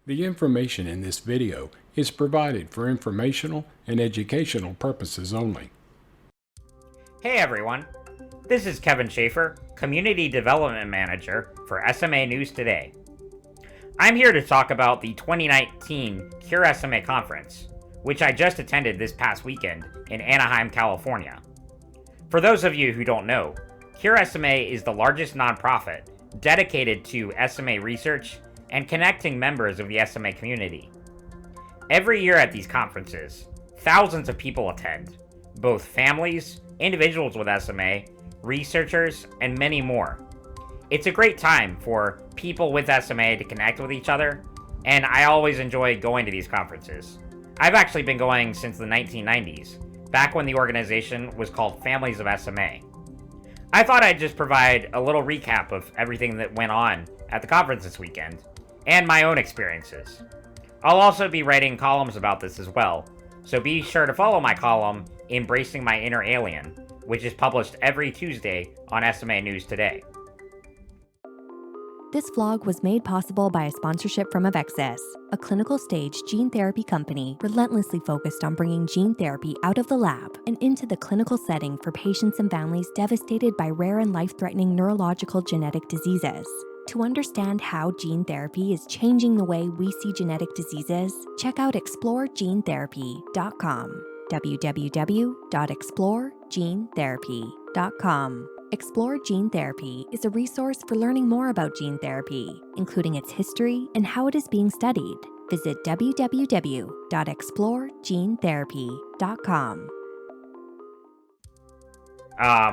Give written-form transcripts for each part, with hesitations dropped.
The information in this video is provided for informational and educational purposes only. Hey everyone, this is Kevin Schaefer, Community Development Manager for SMA News Today. I'm here to talk about the 2019 Cure SMA conference, which I just attended this past weekend in Anaheim, California. For those of you who don't know, Cure SMA is the largest nonprofit dedicated to SMA research and connecting members of the SMA community. Every year at these conferences, thousands of people attend, both families, individuals with SMA, researchers, and many more. It's a great time for people with SMA to connect with each other, and I always enjoy going to these conferences. I've actually been going since the 1990s, back when the organization was called Families of SMA. I thought I'd just provide a little recap of everything that went on at the conference this weekend, and my own experiences. I'll also be writing columns about this as well, so be sure to follow my column, Embracing My Inner Alien, which is published every Tuesday on SMA News Today. This vlog was made possible by a sponsorship from Avexis, a clinical stage gene therapy company relentlessly focused on bringing gene therapy out of the lab and into the clinical setting for patients and families devastated by rare and life-threatening neurological genetic diseases. To understand how gene therapy is changing the way we see genetic diseases, check out exploregenetherapy.com, www.exploregenetherapy.com. Explore Gene Therapy is a resource for learning more about gene therapy, including its history and how it is being studied. Visit www.exploregenetherapy.com.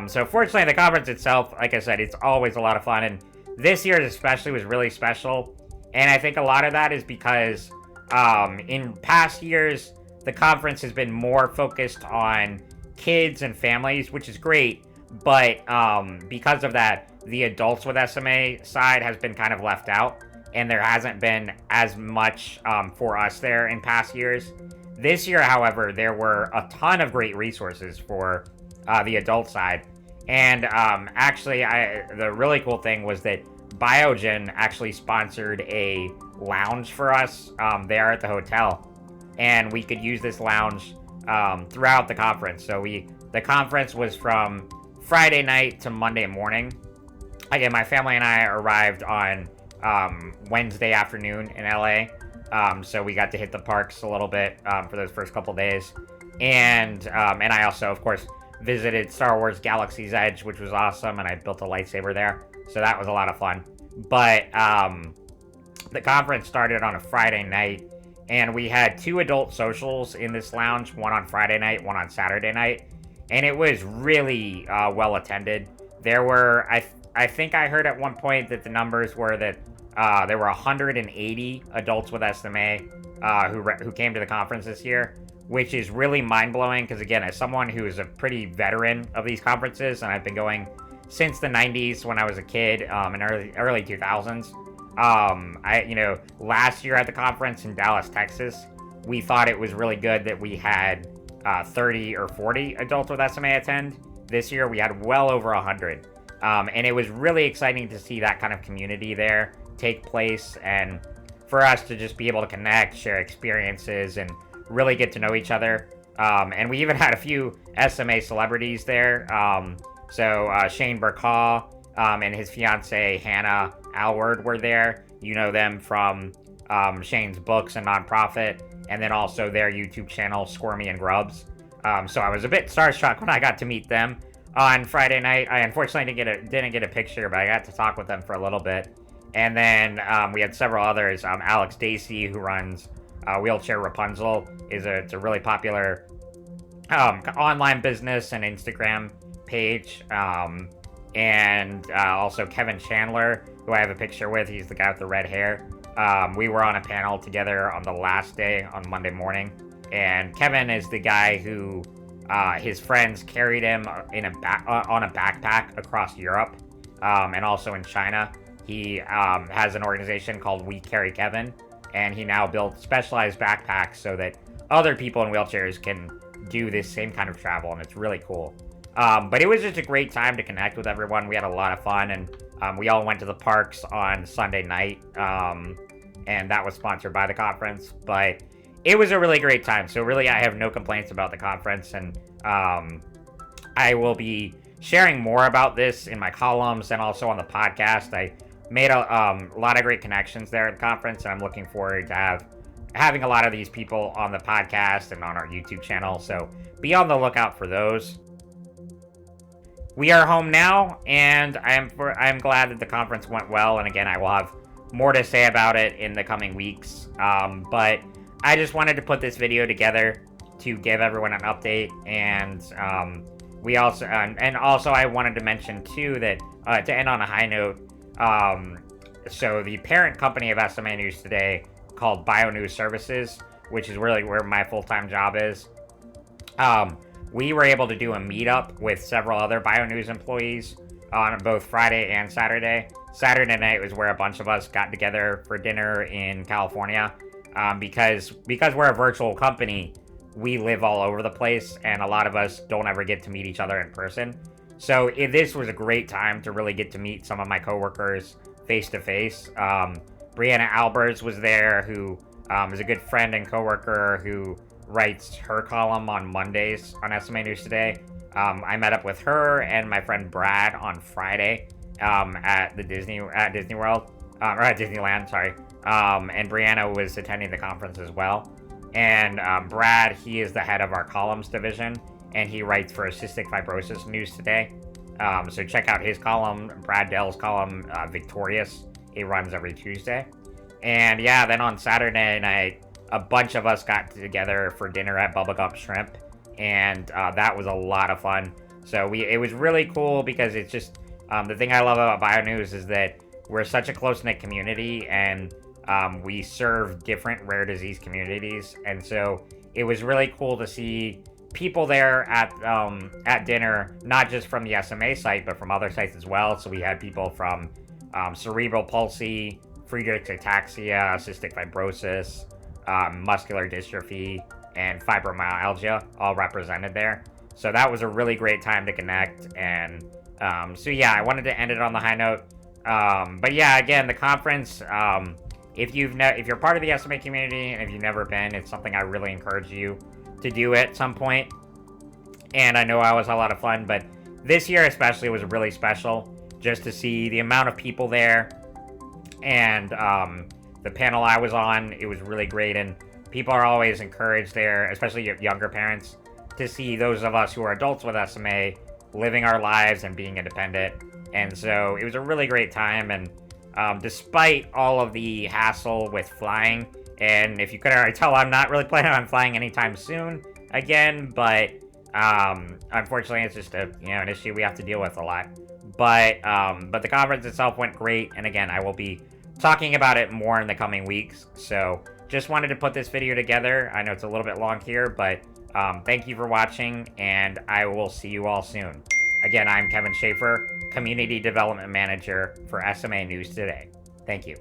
So fortunately, the conference itself, like I said, it's always a lot of fun, and this year especially was really special. And I think a lot of that is because in past years, the conference has been more focused on kids and families, which is great. But because of that, the adults with SMA side has been kind of left out, and there hasn't been as much for us there in past years. This year, however, there were a ton of great resources for the adult side. And actually, the really cool thing was that Biogen actually sponsored a lounge for us there at the hotel. And we could use this lounge throughout the conference. So the conference was from Friday night to Monday morning. Again, my family and I arrived on Wednesday afternoon in LA. So we got to hit the parks a little bit for those first couple days. And I also, of course, visited Star Wars Galaxy's Edge, which was awesome, and I built a lightsaber there. So that was a lot of fun. But the conference started on a Friday night, and we had 2 adult socials in this lounge, one on Friday night, one on Saturday night. And it was really well attended. There were, I think I heard at one point that the numbers were that there were 180 adults with SMA who came to the conference this year, which is really mind-blowing because, again, as someone who is a pretty veteran of these conferences, and I've been going since the 90s when I was a kid in early 2000s. Last year at the conference in Dallas, Texas, we thought it was really good that we had 30 or 40 adults with SMA attend. This year we had well over 100. And it was really exciting to see that kind of community there take place, and for us to just be able to connect, share experiences, and really get to know each other. And we even had a few SMA celebrities there. So Shane Burkaw and his fiancee Hannah Alward were there. You know them from Shane's books and nonprofit, and then also their YouTube channel, Squirmy and Grubs. So I was a bit starstruck when I got to meet them on Friday night. I unfortunately didn't get a picture, but I got to talk with them for a little bit. And then we had several others. Alex Dacey, who runs Wheelchair Rapunzel, it's a really popular online business and Instagram page. And also Kevin Chandler, who I have a picture with. He's the guy with the red hair. We were on a panel together on the last day on Monday morning, and Kevin is the guy who his friends carried him on a backpack across Europe, and also in China. He has an organization called We Carry Kevin, and he now builds specialized backpacks so that other people in wheelchairs can do this same kind of travel, and it's really cool. But it was just a great time to connect with everyone. We had a lot of fun, and we all went to the parks on Sunday night. and that was sponsored by the conference. But it was a really great time. So really, I have no complaints about the conference, and I will be sharing more about this in my columns and also on the podcast. I made a lot of great connections there at the conference, and I'm looking forward to having a lot of these people on the podcast and on our YouTube channel. So be on the lookout for those. We are home now, and I'm glad that the conference went well. And again, I will have more to say about it in the coming weeks. But I just wanted to put this video together to give everyone an update, and we also I wanted to mention too that to end on a high note. So the parent company of SMA News Today, called BioNews Services, which is really where my full-time job is. We were able to do a meetup with several other BioNews employees on both Friday and Saturday. Saturday night was where a bunch of us got together for dinner in California. Because we're a virtual company, we live all over the place, and a lot of us don't ever get to meet each other in person. So this was a great time to really get to meet some of my coworkers face to face. Brianna Alberts was there, who is a good friend and coworker who writes her column on Mondays on SMA News Today. I met up with her and my friend Brad on Friday at Disney World, or at Disneyland, sorry. And Brianna was attending the conference as well. And Brad, he is the head of our columns division, and he writes for Cystic Fibrosis News Today. So check out his column, Brad Dell's column, Victorious. It runs every Tuesday. And yeah, then on Saturday night, a bunch of us got together for dinner at Bubblegum Shrimp, and that was a lot of fun. So it was really cool because it's just, the thing I love about BioNews is that we're such a close-knit community, and we serve different rare disease communities. And so it was really cool to see people there at dinner, not just from the SMA site, but from other sites as well. So we had people from cerebral palsy, Friedreich's ataxia, cystic fibrosis, muscular dystrophy, and fibromyalgia all represented there. So that was a really great time to connect. And so yeah, I wanted to end it on the high note. But yeah, again, the conference, if you're part of the SMA community and if you've never been, it's something I really encourage you to do at some point. And I know I was a lot of fun, but this year especially was really special just to see the amount of people there. And the panel I was on, it was really great. And people are always encouraged there, especially younger parents, to see those of us who are adults with SMA living our lives and being independent. And so it was a really great time. And despite all of the hassle with flying, and if you couldn't already tell, I'm not really planning on flying anytime soon again, but unfortunately it's just an issue we have to deal with a lot. But the conference itself went great, and again, I will be talking about it more in the coming weeks. So just wanted to put this video together. I know it's a little bit long here, but thank you for watching, and I will see you all soon. Again, I'm Kevin Schaefer, Community Development Manager for SMA News Today. Thank you.